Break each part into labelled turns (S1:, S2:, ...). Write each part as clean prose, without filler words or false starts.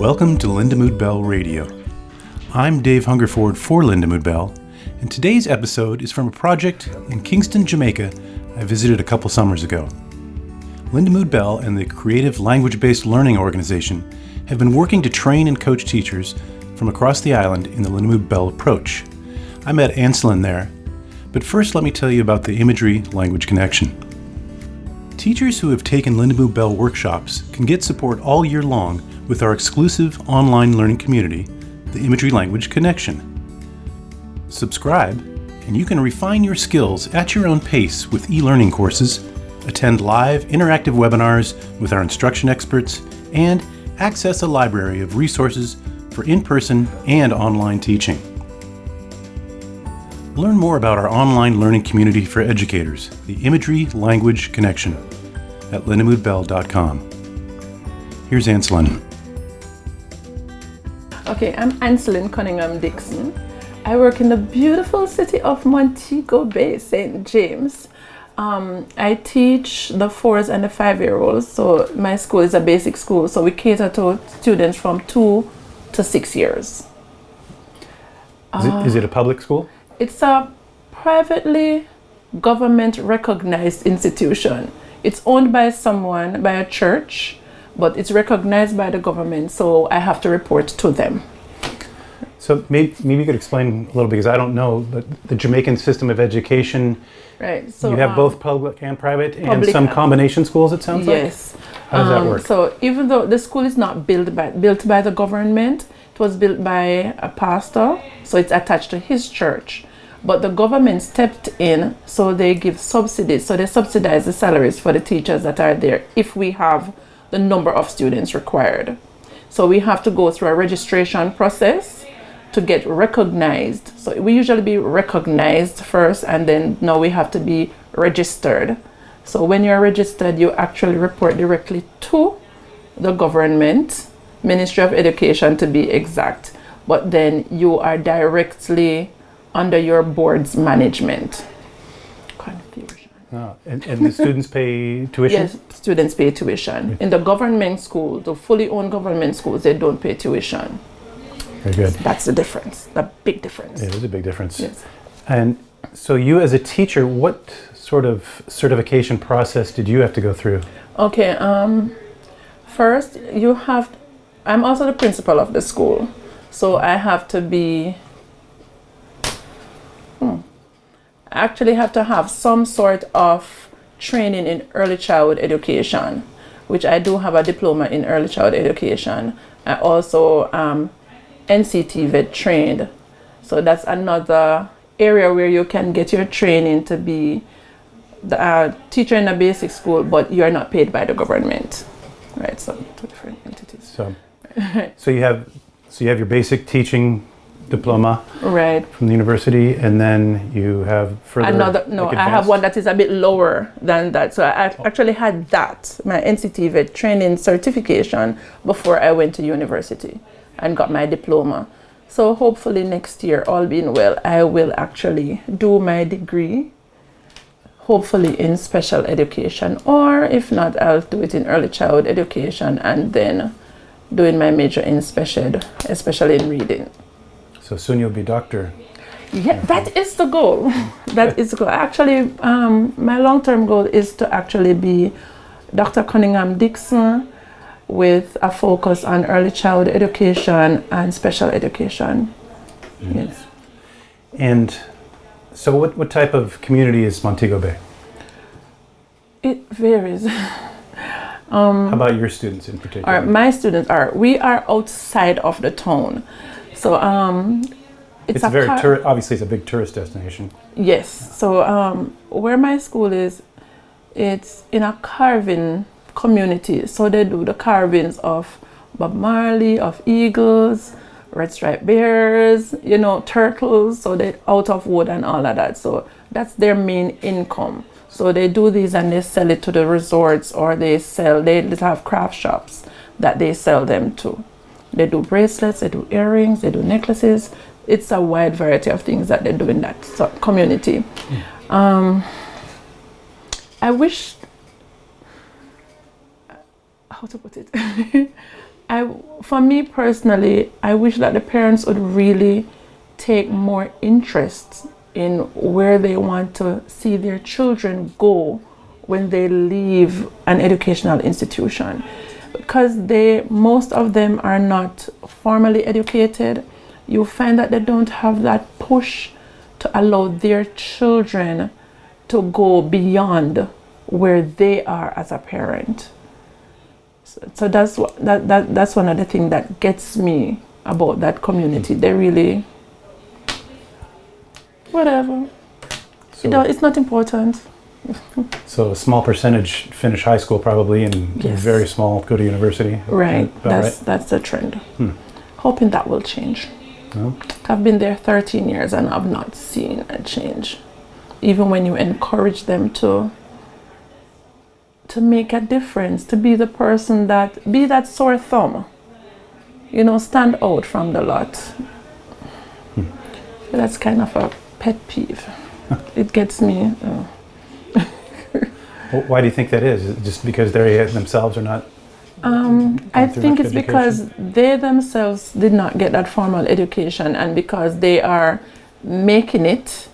S1: Welcome to Lindamood-Bell Radio. I'm Dave Hungerford for Lindamood-Bell, and today's episode is from a project in Kingston, Jamaica I visited a couple summers ago. Lindamood-Bell and the Creative Language-Based Learning Organization have been working to train and coach teachers from across the island in the Lindamood-Bell approach. I met Ancelene there, but first let me tell you about the Imagery-Language Connection. Teachers who have taken Lindamood-Bell workshops can get support all year long with our exclusive online learning community, the Imagery-Language Connection. Subscribe, and you can refine your skills at your own pace with e-learning courses, attend live interactive webinars with our instruction experts, and access a library of resources for in-person and online teaching. Learn more about our online learning community for educators, the Imagery-Language Connection, at lindamoodbell.com. Here's Ancelene.
S2: Okay, I'm Ancelene Cunningham-Dixon. I work in the beautiful city of Montego Bay, St. James. I teach the 4 and the 5-year-olds, so my school is a basic school, so we cater to students from 2 to 6 years.
S1: Is it a public school?
S2: It's a privately government recognized institution. It's owned by someone, by a church, but it's recognized by the government, so I have to report to them.
S1: So maybe you could explain a little, because I don't know, the Jamaican system of education.
S2: Right. So
S1: you have both public and private, and
S2: public
S1: some combination schools, it sounds like?
S2: Yes.
S1: How does that work?
S2: So even though the school is not built by the government, it was built by a pastor, so it's attached to his church. But the government stepped in, so they give subsidies. So they subsidize the salaries for the teachers that are there if we have the number of students required. So we have to go through a registration process to get recognized. So we usually be recognized first, and then now we have to be registered. So when you're registered, you actually report directly to the government, Ministry of Education to be exact, but then you are directly under your board's management. Confusion.
S1: And the students pay tuition?
S2: Yes, students pay tuition. In the government school, the fully owned government schools, they don't pay tuition.
S1: Very good.
S2: That's the difference, the big difference.
S1: It is a big difference.
S2: Yes.
S1: And so you as a teacher, what sort of certification process did you have to go through? Okay,
S2: first I'm also the principal of the school. So I have to be, I actually have to have some sort of training in early childhood education, which I do have a diploma in early childhood education. I also NCT vet trained. So that's another area where you can get your training to be the teacher in a basic school, but you're not paid by the government. Right, so 2 different entities.
S1: So you have your basic teaching diploma,
S2: right,
S1: from the university, and then you have further.
S2: I have one that is a bit lower than that. So I actually had that, my NCT vet training certification, before I went to university and got my diploma. So hopefully next year, all being well, I will actually do my degree, hopefully in special education, or if not, I'll do it in early childhood education and then doing my major in special ed, especially in reading.
S1: So soon you'll be doctor.
S2: Yeah, that is the goal. That is the goal. Actually, my long-term goal is to actually be Dr. Cunningham-Dixon with a focus on early childhood education and special education. Mm-hmm. Yes.
S1: And so what type of community is Montego Bay?
S2: It varies.
S1: How about your students in particular?
S2: My students we are outside of the town. So it's
S1: obviously it's a big tourist destination.
S2: Yes. So where my school is, it's in a carving community. So they do the carvings of Bob Marley, of eagles, red striped bears, turtles. So they're out of wood and all of that. So that's their main income. So they do these and they sell it to the resorts, or they have craft shops that they sell them to. They do bracelets, they do earrings, they do necklaces. It's a wide variety of things that they do in that community. I wish, how to put it? For me personally, I wish that the parents would really take more interest in where they want to see their children go when they leave an educational institution, because most of them are not formally educated. You find that they don't have that push to allow their children to go beyond where they are as a parent. So that's one of the things that gets me about that community. They really, whatever.
S1: So,
S2: it's not important.
S1: so a small percentage finish high school probably, and
S2: Yes.
S1: very small go to university.
S2: Right.
S1: Right?
S2: That's the trend. Hoping that will change.
S1: No?
S2: I've been there 13 years and I've not seen a change. Even when you encourage them to make a difference, to be the person be that sore thumb, stand out from the lot. That's kind of a pet peeve. It gets me.
S1: Why do you think that is? Is it just because they themselves are not?
S2: I think it's because they themselves did not get that formal education, and because they are making it,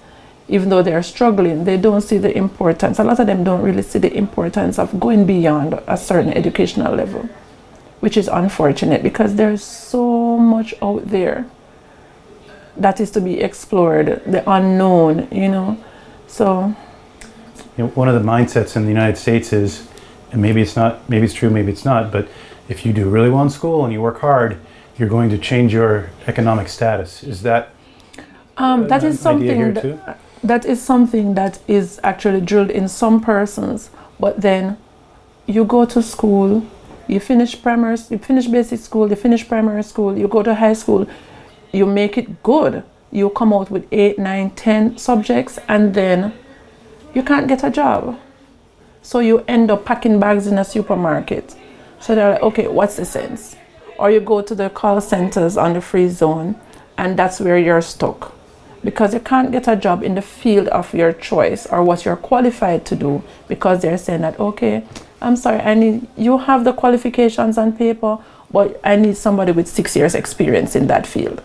S2: even though they are struggling, they don't see the importance. A lot of them don't really see the importance of going beyond a certain educational level, which is unfortunate because there's so much out there that is to be explored, the unknown, So,
S1: One of the mindsets in the United States is, and maybe it's true, maybe it's not, but if you do really well in school and you work hard, you're going to change your economic status. Is that
S2: that is something that is something that is actually drilled in some persons, but then you go to school, you finish basic school, you finish primary school, you go to high school, you make it good, you come out with 8, 9, 10 subjects, and then you can't get a job. So you end up packing bags in a supermarket. So they're like, okay, what's the sense? Or you go to the call centers on the free zone, and that's where you're stuck. Because you can't get a job in the field of your choice or what you're qualified to do, because they're saying that, okay, I'm sorry, you have the qualifications on paper, but I need somebody with 6 years experience in that field.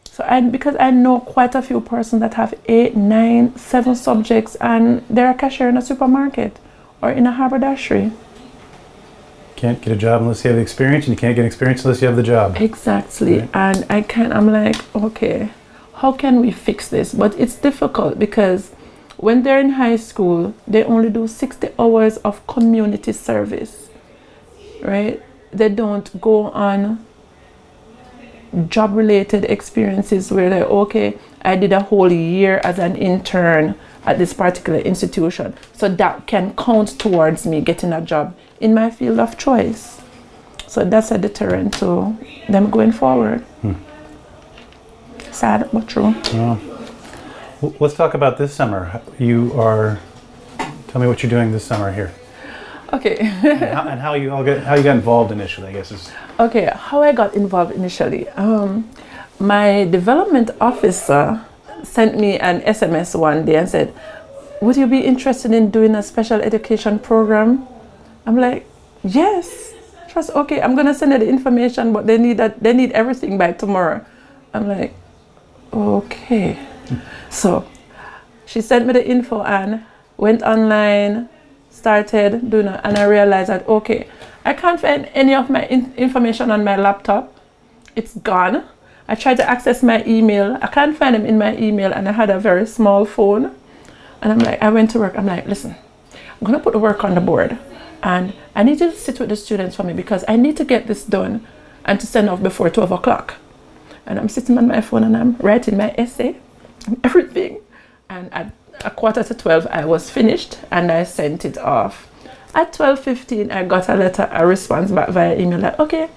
S2: So because I know quite a few persons that have 8, 9, 7 subjects, and they're a cashier in a supermarket or in a haberdashery.
S1: Can't get a job unless you have the experience, and you can't get experience unless you have the job.
S2: Exactly. Right. And I'm like, okay, how can we fix this? But it's difficult because when they're in high school, they only do 60 hours of community service, right? They don't go on job-related experiences where they're, okay, I did a whole year as an intern at this particular institution, so that can count towards me getting a job in my field of choice. So that's a deterrent to them going forward. Sad but true.
S1: Well, let's talk about this summer. Tell me what you're doing this summer here.
S2: Okay.
S1: and how you got involved initially, I guess is.
S2: Okay, how I got involved initially. My development officer sent me an SMS one day and said, would you be interested in doing a special education program? I'm like, yes. She was, okay, I'm gonna send you the information, but they need everything by tomorrow. I'm like, okay. So she sent me the info and went online, started doing it, and I realized that, okay, I can't find any of my information on my laptop. It's gone. I tried to access my email. I can't find them in my email, and I had a very small phone. And I'm like, I went to work. I'm like, listen, I'm going to put the work on the board, and I need you to sit with the students for me because I need to get this done and to send off before 12 o'clock. And I'm sitting on my phone and I'm writing my essay and everything. And at 11:45, I was finished and I sent it off. At 12:15, I got a response back via email like, okay,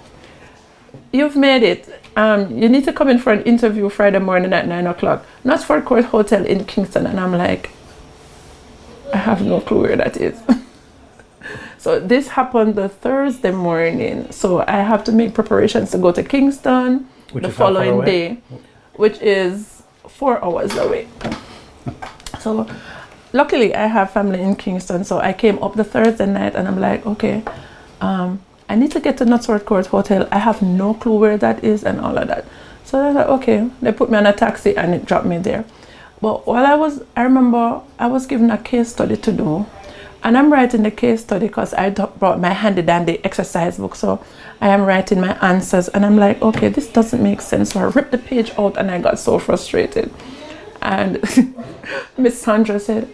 S2: you've made it. You need to come in for an interview Friday morning at 9 o'clock. Northford Court Hotel in Kingston. And I'm like, I have no clue where that is. So this happened the Thursday morning. So I have to make preparations to go to Kingston the following day, which is 4 hours away. So luckily I have family in Kingston. So I came up the Thursday night and I'm like, okay, I I need to get to Nutsworth Court Hotel. I have no clue where that is and all of that. So I was like, okay. They put me on a taxi and it dropped me there. But I remember I was given a case study to do. And I'm writing the case study because I brought my handy dandy exercise book. So I am writing my answers and I'm like, okay, this doesn't make sense. So I ripped the page out and I got so frustrated. And Miss Sandra said,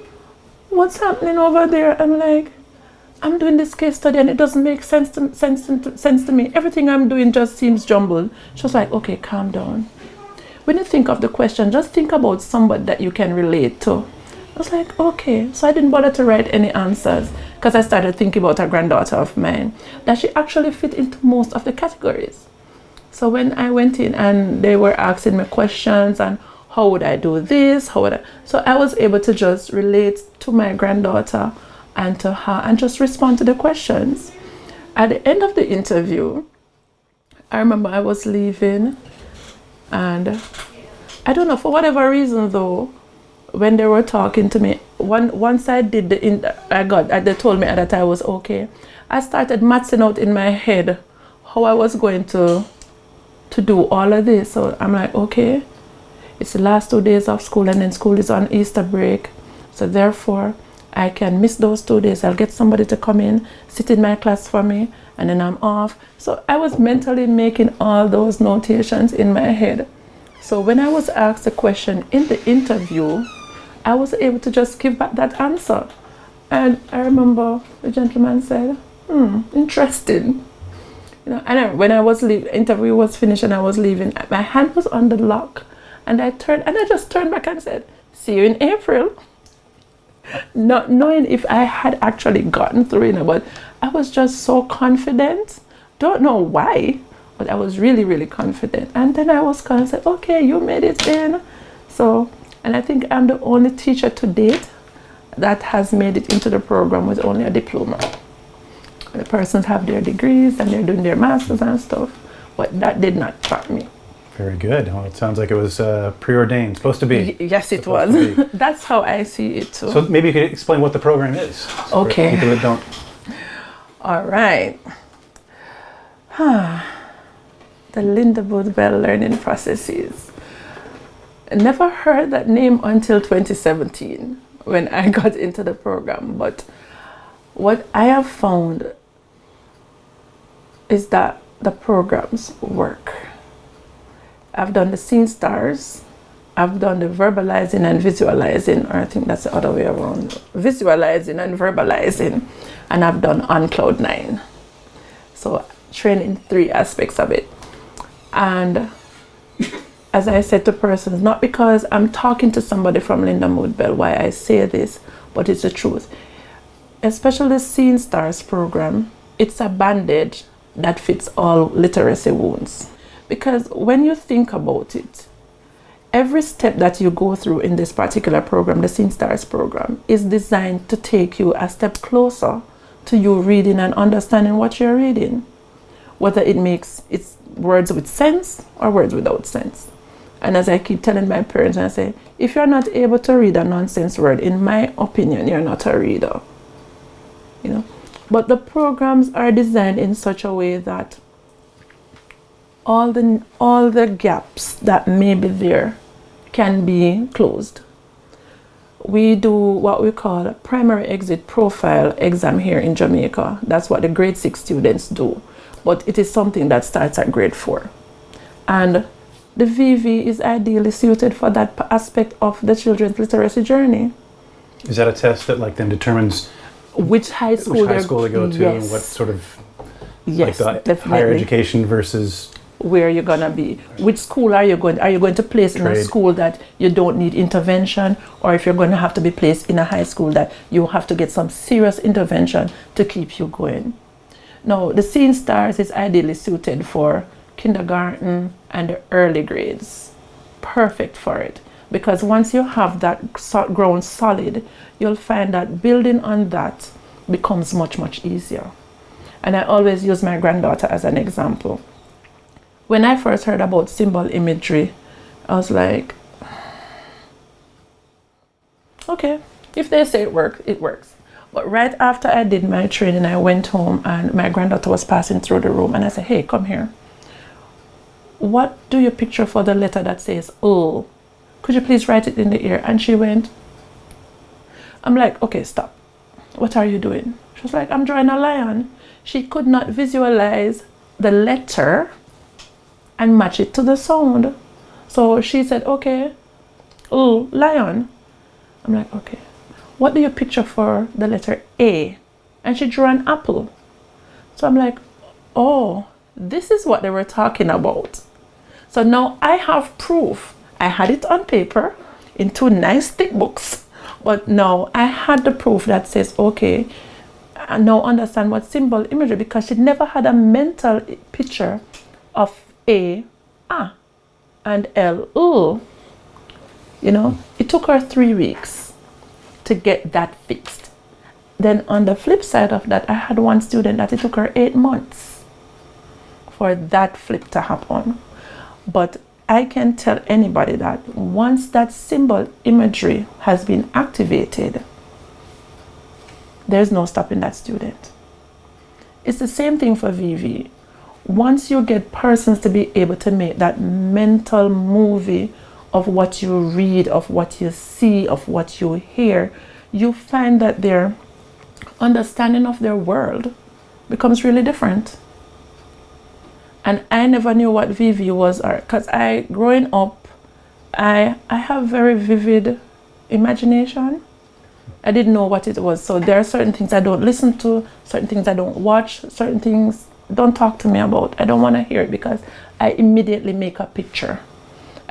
S2: what's happening over there? I'm like, I'm doing this case study and it doesn't make sense to me. Everything I'm doing just seems jumbled. She was like, okay, calm down. When you think of the question, just think about somebody that you can relate to. I was like, okay. So I didn't bother to write any answers because I started thinking about a granddaughter of mine that she actually fit into most of the categories. So when I went in and they were asking me questions and how would I do this? So I was able to just relate to my granddaughter and to her and just respond to the questions. At the end of the interview, I remember I was leaving and I don't know, for whatever reason though, when they were talking to me, once I did they told me that I was okay. I started mathsing out in my head how I was going to do all of this. So I'm like, okay, it's the last 2 days of school and then school is on Easter break. So therefore, I can miss those 2 days. I'll get somebody to come in, sit in my class for me, and then I'm off. So I was mentally making all those notations in my head. So when I was asked a question in the interview, I was able to just give back that answer. And I remember the gentleman said, interesting. And when I was leaving, interview was finished and I was leaving, my hand was on the lock. And I just turned back and said, see you in April. Not knowing if I had actually gotten through, but I was just so confident. Don't know why, but I was really, really confident. And then I was kind of said, okay, you made it in. So, and I think I'm the only teacher to date that has made it into the program with only a diploma. The persons have their degrees and they're doing their masters and stuff, but that did not stop me.
S1: Very good. Well, it sounds like it was preordained, supposed to be.
S2: Yes, it was. That's how I see it too.
S1: So maybe you could explain what the program is.
S2: Okay.
S1: For people that don't.
S2: All right. The Lindamood-Bell learning processes. I never heard that name until 2017 when I got into the program. But what I have found is that the programs work. I've done the Scene Stars, I've done the verbalizing and visualizing, or I think that's the other way around, visualizing and verbalizing, and I've done On Cloud 9. So training 3 aspects of it. And as I said to persons, not because I'm talking to somebody from Lindamood-Bell why I say this, but it's the truth. Especially the Scene Stars program, it's a bandage that fits all literacy wounds. Because when you think about it, every step that you go through in this particular program, the Scene Stars program, is designed to take you a step closer to you reading and understanding what you're reading. Whether it makes it's words with sense or words without sense. And as I keep telling my parents, I say, if you're not able to read a nonsense word, in my opinion, you're not a reader. But the programs are designed in such a way that all the gaps that may be there can be closed. We do what we call a primary exit profile exam here in Jamaica. That's what the grade 6 students do. But it is something that starts at grade 4. And the VV is ideally suited for that aspect of the children's literacy journey.
S1: Is that a test that then determines
S2: which high school
S1: they go to,
S2: yes.
S1: and what sort of
S2: definitely.
S1: Higher education versus
S2: where you're gonna be, which school are you going to place in a school that you don't need intervention, or if you're going to have to be placed in a high school that you have to get some serious intervention to keep you going. Now the Scene Stars is ideally suited for kindergarten and the early grades. Perfect for it, because once you have that ground solid, you'll find that building on that becomes much, much easier. And I always use my granddaughter as an example. When I first heard about symbol imagery, I was like, okay, if they say it works, it works. But right after I did my training, I went home and my granddaughter was passing through the room and I said, hey, come here. What do you picture for the letter that says, oh, could you please write it in the air? And she went, I'm like, okay, stop. What are you doing? She was like, I'm drawing a lion. She could not visualize the letter and match it to the sound. So she said, okay, oh, lion. I'm like, okay. What do you picture for the letter A? And she drew an apple. So I'm like, oh, this is what they were talking about. So now I have proof. I had it on paper in 2 nice thick books, but now I had the proof that says, okay, I now understand what symbol imagery, because she never had a mental picture of A, and L, ooh. You know, it took her 3 weeks to get that fixed. Then on the flip side of that, I had one student that it took her 8 months for that flip to happen. But I can tell anybody that once that symbol imagery has been activated, there's no stopping that student. It's the same thing for VV. Once you get persons to be able to make that mental movie of what you read, of what you see, of what you hear, you find that their understanding of their world becomes really different. And I never knew what VV was, because growing up, I have very vivid imagination. I didn't know what it was. So there are certain things I don't listen to, certain things I don't watch, certain things don't talk to me about. I don't want to hear it because I immediately make a picture.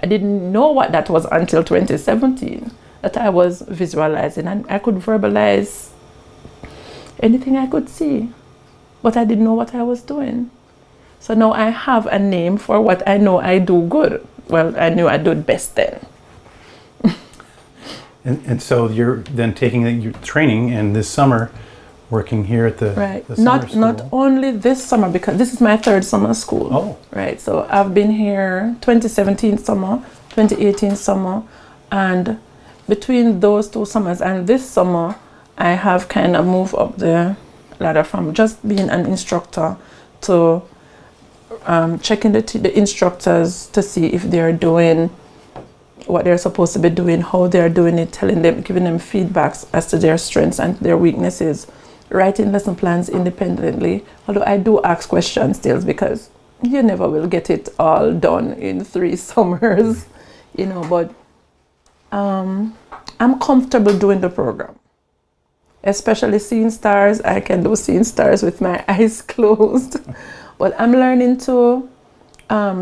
S2: I didn't know what that was until 2017, that I was visualizing, and I could verbalize anything I could see, but I didn't know what I was doing. So now I have a name for what I know I do good. Well, I knew I do it best then.
S1: And so you're then taking your training, and this summer working here at the summer school.
S2: Not only this summer, because this is my 3rd summer school.
S1: Oh.
S2: Right, so I've been here 2017 summer, 2018 summer, and between those 2 summers and this summer, I have kind of moved up the ladder from just being an instructor to checking the instructors to see if they're doing what they're supposed to be doing, how they're doing it, telling them, giving them feedbacks as to their strengths and their weaknesses, writing lesson plans independently. Although I do ask questions still, because you never will get it all done in 3 summers, you know, but I'm comfortable doing the program. Especially seeing stars. I can do seeing stars with my eyes closed. But I'm learning to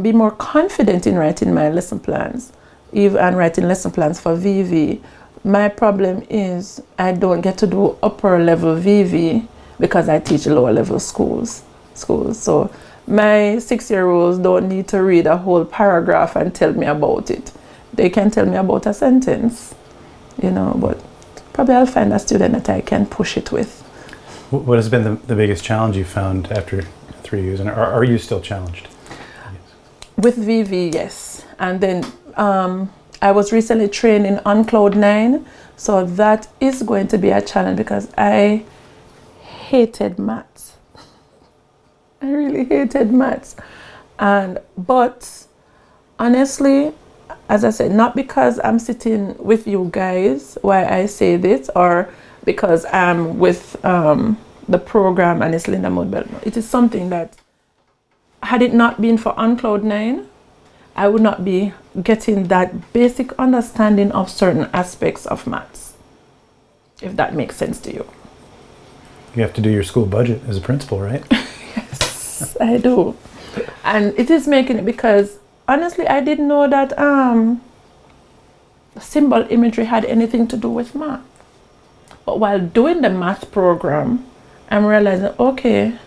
S2: be more confident in writing my lesson plans, even writing lesson plans for VV. My problem is I don't get to do upper level VV because I teach lower level schools. So my 6-year-olds don't need to read a whole paragraph and tell me about it. They can tell me about a sentence, you know, but probably I'll find a student that I can push it with.
S1: What has been the biggest challenge you found after 3 years, and are you still challenged?
S2: With VV, yes. And then I was recently training on Cloud 9, so that is going to be a challenge because I hated maths. I really hated maths. But honestly, as I said, not because I'm sitting with you guys why I say this, or because I'm with the program and it's Lindamood-Bell. It is something that, had it not been for On Cloud 9, I would not be getting that basic understanding of certain aspects of maths, if that makes sense to you.
S1: You have to do your school budget as a principal, right?
S2: Yes, I do. And it is making it because, honestly, I didn't know that symbol imagery had anything to do with math. But while doing the math program, I'm realizing, okay,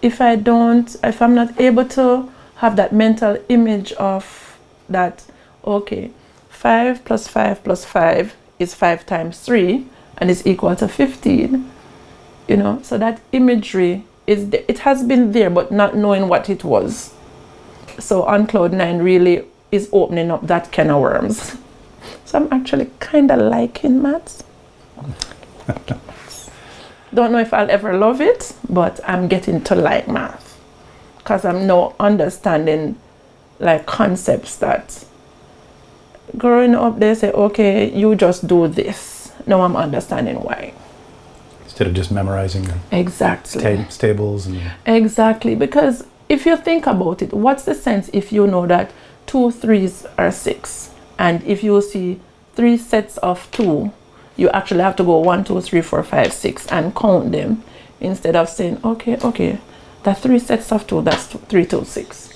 S2: if I'm not able to have that mental image of that, okay, 5 plus 5 plus 5 is 5 times 3 and is equal to 15, you know, so that imagery it has been there, but not knowing what it was. So On Cloud 9 really is opening up that can of worms. So I'm actually kind of liking maths. Don't know if I'll ever love it, but I'm getting to like math because I'm now understanding like concepts that growing up they say, okay, you just do this. Now I'm understanding why.
S1: Instead of just memorizing the
S2: Exactly.
S1: tables and
S2: Exactly, because if you think about it, what's the sense if you know that 2 3s are 6, and if you see 3 sets of 2, you actually have to go 1 2 3 4 5 6 and count them instead of saying okay, that 3 sets of 2, that's 3 2 6.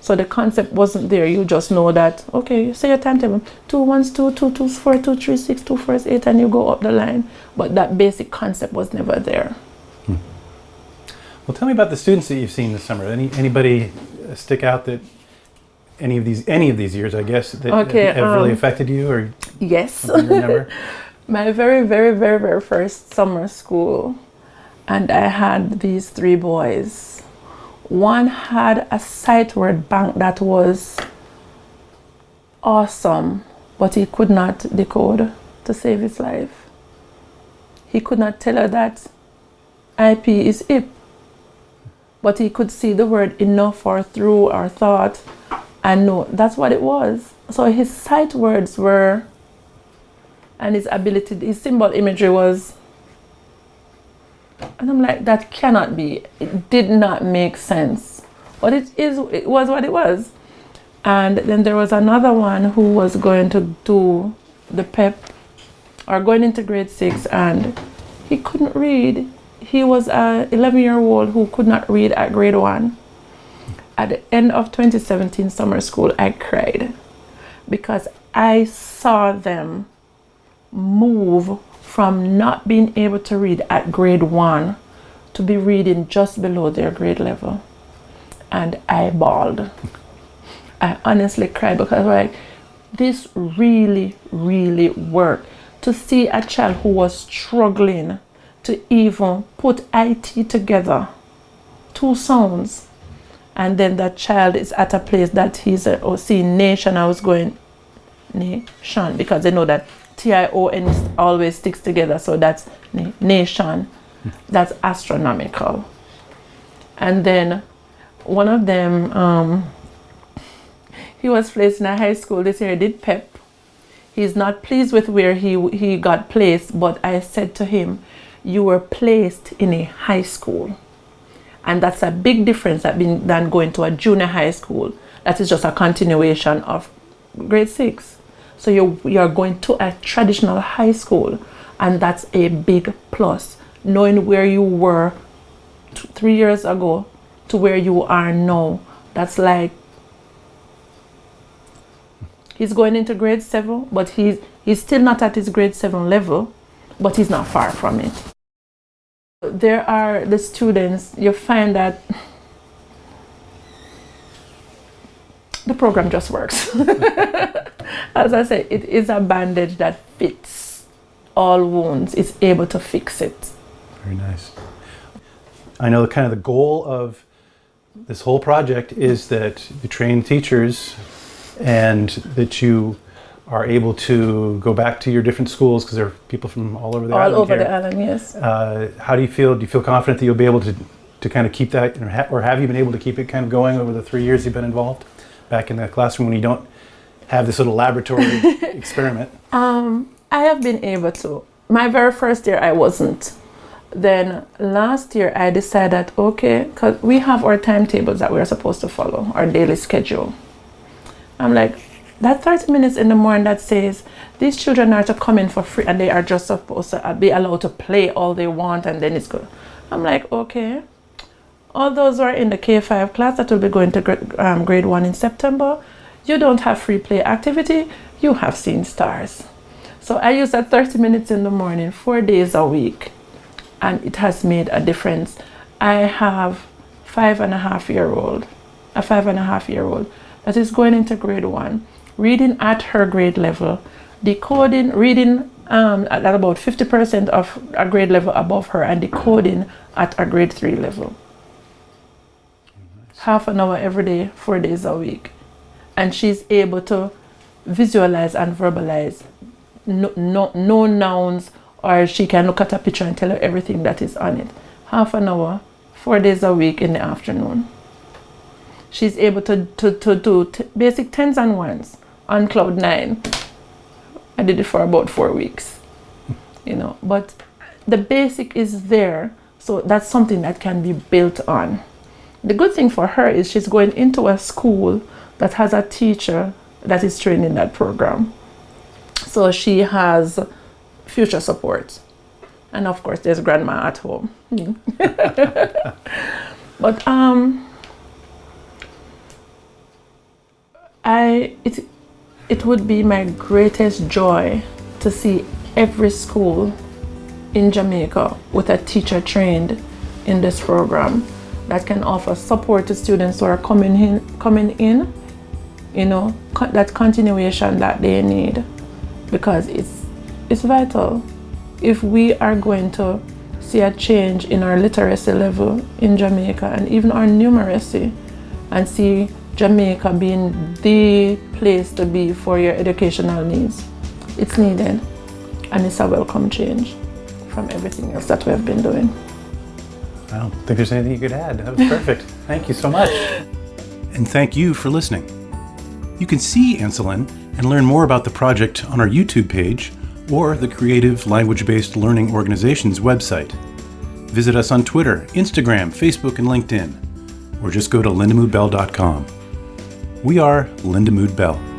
S2: So the concept wasn't there. You just know that, okay, you say your timetable, 2 1s 2 2 2s 4 2 3 6 2 4s 8, and you go up the line. But that basic concept was never there.
S1: Well, tell me about the students that you've seen this summer. Anybody stick out that any of these years, I guess, that have really affected you, or
S2: yes,
S1: something you remember?
S2: My very, very, very, very first summer school, and I had these 3 boys. One had a sight word bank that was awesome, but he could not decode to save his life. He could not tell her that IP is IP, but he could see the word enough or through or thought and know that's what it was. So his sight words were, and his ability, his symbol imagery was, and I'm like, that cannot be. It did not make sense. But it was what it was. And then there was another one who was going to do the PEP or going into grade 6, and he couldn't read. He was a 11-year-old who could not read at grade 1. At the end of 2017 summer school, I cried because I saw them move from not being able to read at grade 1 to be reading just below their grade level. And I bawled. I honestly cried because like, this really, really worked. To see a child who was struggling to even put IT together, 2 sounds, and then that child is at a place that he's seeing nation. I was going nation because they know that TION always sticks together, so that's nation. That's astronomical. And then one of them, he was placed in a high school this year. He did PEP. He's not pleased with where he got placed, but I said to him, you were placed in a high school, and that's a big difference than going to a junior high school. That is just a continuation of grade 6. So you're going to a traditional high school, and that's a big plus. Knowing where you were 3 years ago to where you are now, that's like, he's going into grade 7, but he's still not at his grade 7 level, but he's not far from it. There are the students, you find that the program just works. As I say, it is a bandage that fits all wounds. It's able to fix it.
S1: Very nice. I know kind of the goal of this whole project is that you train teachers and that you are able to go back to your different schools, because there are people from all over the island.
S2: All over
S1: here.
S2: the island, yes.
S1: How do you feel? Do you feel confident that you'll be able to kind of keep that, or have you been able to keep it kind of going over the 3 years you've been involved back in the classroom when you don't have this little laboratory experiment?
S2: I have been able to. My very first year I wasn't. Then last year I decided, okay, because we have our timetables that we're supposed to follow, our daily schedule. I'm like, that 30 minutes in the morning that says these children are to come in for free and they are just supposed to be allowed to play all they want, and then it's good. I'm like, okay, all those who are in the K5 class that will be going to grade 1 in September, you don't have free play activity, you have seen stars. So I use that 30 minutes in the morning, 4 days a week, and it has made a difference. I have a 5.5-year-old that is going into grade 1, reading at her grade level, decoding, reading at about 50% of a grade level above her, and decoding at a grade 3 level. Nice. Half an hour every day, 4 days a week. And she's able to visualize and verbalize no nouns or she can look at a picture and tell you everything that is on it. Half an hour, 4 days a week in the afternoon. She's able to do basic tens and ones on cloud 9. I did it for about 4 weeks, but the basic is there, so that's something that can be built on. The good thing for her is she's going into a school that has a teacher that is trained in that program. So she has future support. And of course, there's grandma at home. But it would be my greatest joy to see every school in Jamaica with a teacher trained in this program that can offer support to students who are coming in, that continuation that they need, because it's vital. If we are going to see a change in our literacy level in Jamaica and even our numeracy, and see Jamaica being the place to be for your educational needs, it's needed, and it's a welcome change from everything else that we have been doing.
S1: I don't think there's anything you could add. That was perfect. Thank you so much. And thank you for listening. You can see Ancelene and learn more about the project on our YouTube page or the Creative Language-Based Learning Organization's website. Visit us on Twitter, Instagram, Facebook, and LinkedIn, or just go to lindamood-bell.com. We are Lindamood-Bell.